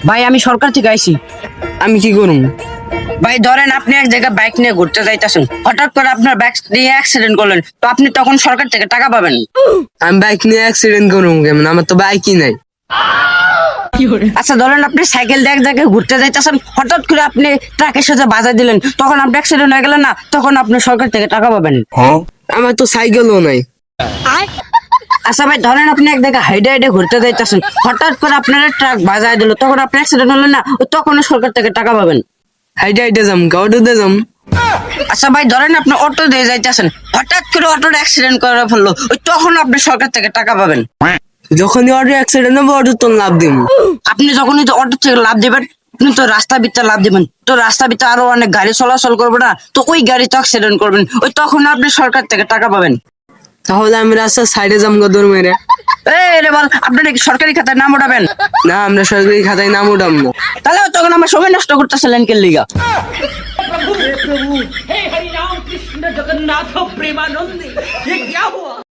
ভাই আমি সরকার থেকে আইছি। আমি কি করুম? ভাই ধরেন আপনি এক জায়গায় বাইক নিয়ে ঘুরতে যাইতেছেন, হঠাৎ করে আপনার বাইক নিয়ে অ্যাক্সিডেন্ট করলেন, তো আপনি তখন সরকার থেকে টাকা পাবেন। আমি বাইক নিয়ে অ্যাক্সিডেন্ট করুম কেমন? আমার তো বাইকই নাই। আচ্ছা ধরেন আপনি সাইকেল দিয়ে এক জায়গায় ঘুরতে যাইতেছেন, হঠাৎ করে আপনি ট্রাকের সাথে বাধা দিলেন, তখন আপনি অ্যাক্সিডেন্ট হয়ে গেলেন না, তখন আপনি সরকার থেকে টাকা পাবেন। আমার তো সাইকেলও নাই। আচ্ছা ভাই ধরেন আপনি এক জায়গায় হাইডে হাইডে ঘুরতে যাইতেছেন, হঠাৎ করে আপনার ট্রাক বাজায় দিল, তখন আপনি অ্যাক্সিডেন্ট হলেন না, তখন সরকার থেকে টাকা পাবেন। হাইটে হাইটে যাম, অটোতে যাম। আচ্ছা ভাই ধরেন আপনি অটো দিয়ে যাইতেছেন, হঠাৎ করে অটোর অ্যাক্সিডেন্ট করে ফেললো, তখন আপনি সরকার থেকে টাকা পাবেন। যখনই অটো অ্যাক্সিডেন্ট হবে অটো তো লাভ দিব। আপনি যখনই অটো থেকে লাভ দিবেন, আপনি তো রাস্তা ভিতরে লাভ দিবেন, তো রাস্তা ভিতরে আরো অনেক গাড়ি চলাচল করবে না, তো ওই গাড়ি তো অ্যাক্সিডেন্ট করবেন, তখন আপনি সরকার থেকে টাকা পাবেন। তাহলে আমি রাস্তার সাইডে যাম গদর মেরে। এই রে বল, আপনি নাকি সরকারি খাতায় নাম উঠাবেন? না, আমরা সরকারি খাতায় নাম উঠাম না। তাহলে তখন আমার সময় নষ্ট করতেছিলেন কে লিগা? प्रभु हे हरि राम कृष्ण जगन्नाथ प्रेमानंद ये क्या हुआ।